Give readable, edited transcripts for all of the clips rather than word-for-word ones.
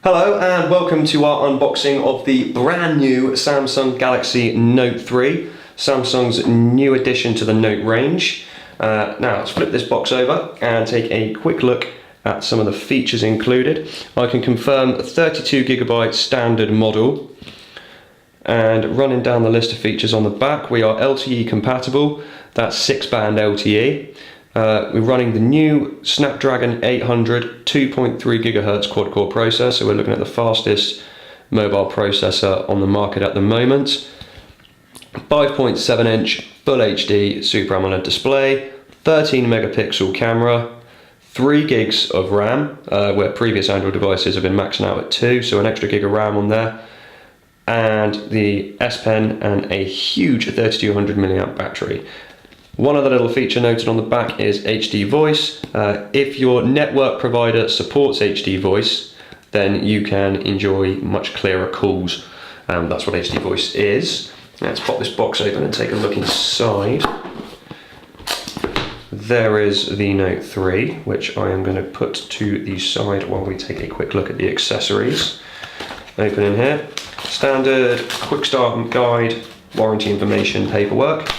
Hello and welcome to our unboxing of the brand new Samsung Galaxy Note 3, Samsung's new addition to the Note range. Now let's flip this box over and take a quick look at some of the features included. I can confirm a 32GB standard model, and running down the list of features on the back, we are LTE compatible, that's 6-band LTE. We're running the new Snapdragon 800 2.3 GHz quad-core processor, so we're looking at the fastest mobile processor on the market at the moment. 5.7-inch Full HD Super AMOLED display, 13 megapixel camera, 3 gigs of RAM, where previous Android devices have been maxing out at 2, so an extra gig of RAM on there, and the S Pen and a huge 3200 mAh battery. One other little feature noted on the back is HD voice. If your network provider supports HD voice, then you can enjoy much clearer calls. That's what HD voice is. Let's pop this box open and take a look inside. There is the Note 3, which I am going to put to the side while we take a quick look at the accessories. Open in here. Standard quick start guide, warranty information, paperwork.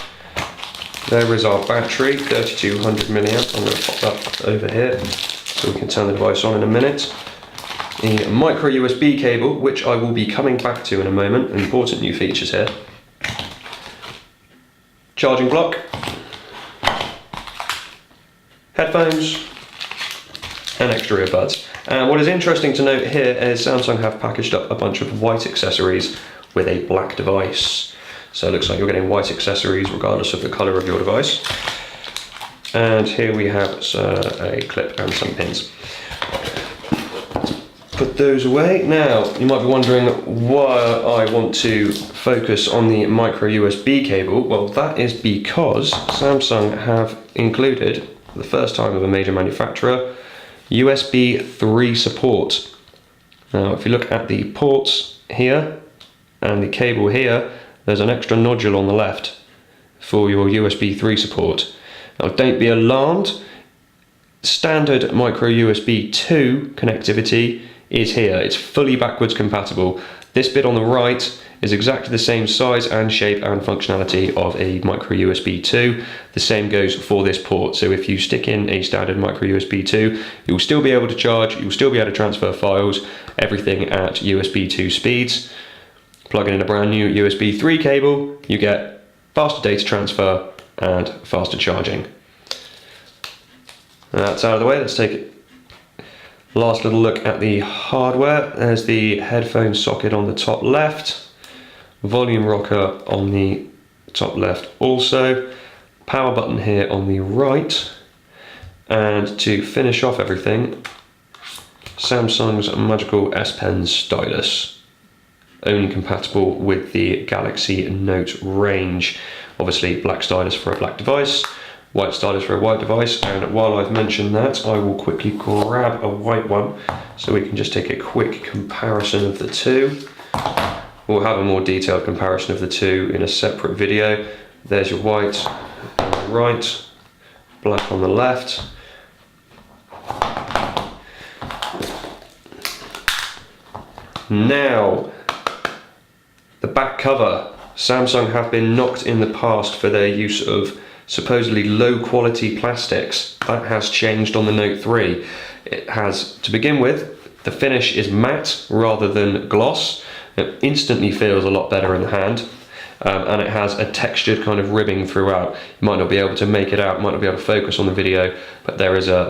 There is our battery, 3200 mAh. I'm going to pop that over here so we can turn the device on in a minute. A micro USB cable, which I will be coming back to in a moment. Important new features here. Charging block. Headphones. And extra earbuds. And what is interesting to note here is Samsung have packaged up a bunch of white accessories with a black device. So it looks like you're getting white accessories regardless of the colour of your device. And here we have a clip and some pins. Put those away. Now, you might be wondering why I want to focus on the micro USB cable. Well, that is because Samsung have included, for the first time of a major manufacturer, USB 3 support. Now, if you look at the ports here and the cable here, there's an extra nodule on the left for your USB 3 support. Now don't be alarmed, standard micro USB 2 connectivity is here. It's fully backwards compatible. This bit on the right is exactly the same size and shape and functionality of a micro USB 2. The same goes for this port. So if you stick in a standard micro USB 2, you'll still be able to charge, you'll still be able to transfer files, everything at USB 2 speeds. Plugging in a brand new USB 3 cable, you get faster data transfer and faster charging. That's out of the way. Let's take a last little look at the hardware. There's the headphone socket on the top left, volume rocker on the top left also, power button here on the right, and to finish off everything, Samsung's magical S Pen stylus. Only compatible with the Galaxy Note range. Obviously black stylus for a black device, white stylus for a white device, and while I've mentioned that, I will quickly grab a white one so we can just take a quick comparison of the two. We'll have a more detailed comparison of the two in a separate video. There's your white on the right, black on the left. Now, the back cover. Samsung have been knocked in the past for their use of supposedly low quality plastics. That has changed on the Note 3. It has, to begin with, the finish is matte rather than gloss. It instantly feels a lot better in the hand. And it has a textured kind of ribbing throughout. You might not be able to make it out, might not be able to focus on the video, but there's a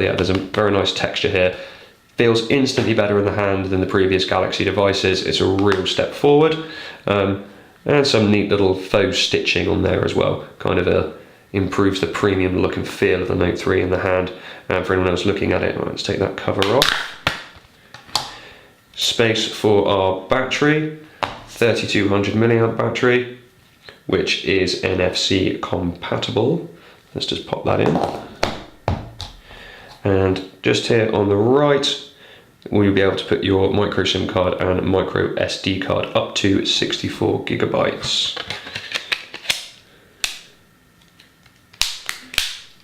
very nice texture here. Feels instantly better in the hand than the previous Galaxy devices. It's a real step forward. And some neat little faux stitching on there as well. Kind of improves the premium look and feel of the Note 3 in the hand. And for anyone else looking at it, let's take that cover off. Space for our battery, 3200 mAh battery, which is NFC compatible. Let's just pop that in. And just here on the right, will be able to put your micro SIM card and micro SD card up to 64 gigabytes.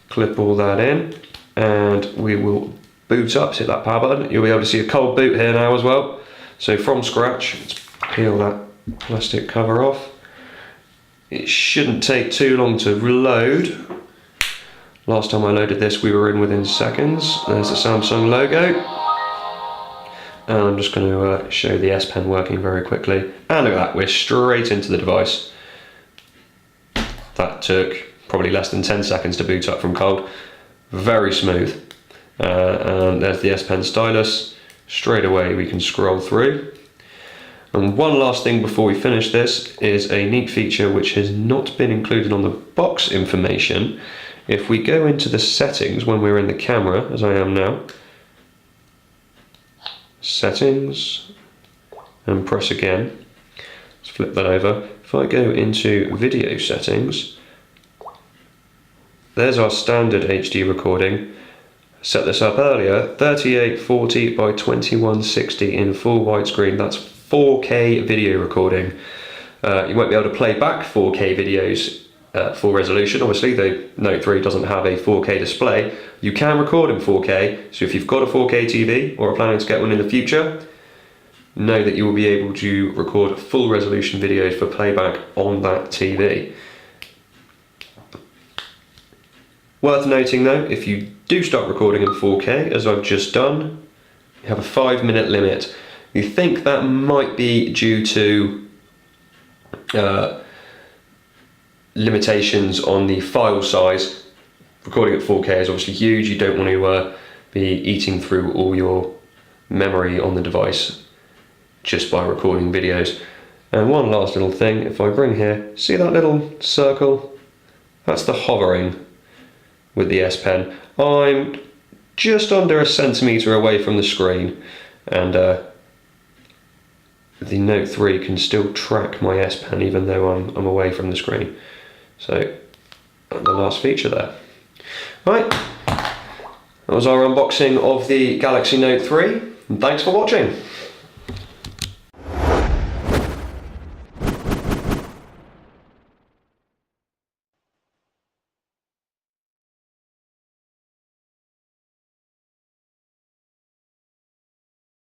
Clip all that in and we will boot up, hit that power button. You'll be able to see a cold boot here now as well. So from scratch, let's peel that plastic cover off. It shouldn't take too long to reload. Last time I loaded this, we were in within seconds. There's the Samsung logo. And I'm just going to show the S Pen working very quickly. And look at that, we're straight into the device. That took probably less than 10 seconds to boot up from cold. Very smooth. And there's the S Pen stylus. Straight away we can scroll through. And one last thing before we finish this is a neat feature which has not been included on the box information. If we go into the settings when we're in the camera, as I am now, settings, and press again, let's flip that over. If I go into video settings, there's our standard HD recording. Set this up earlier, 3840 by 2160 in full widescreen. That's 4K video recording. You won't be able to play back 4K videos full resolution. Obviously, the Note 3 doesn't have a 4K display. You can record in 4K, so if you've got a 4K TV or are planning to get one in the future, know that you will be able to record full resolution videos for playback on that TV. Worth noting though, if you do start recording in 4K, as I've just done, you have a 5-minute limit. You think that might be due to limitations on the file size. Recording at 4K is obviously huge. You don't want to be eating through all your memory on the device just by recording videos. And one last little thing, if I bring here, see that little circle? That's the hovering with the S Pen. I'm just under a centimetre away from the screen, and the Note 3 can still track my S Pen even though I'm away from the screen. So, the last feature there. Right, that was our unboxing of the Galaxy Note 3, and thanks for watching.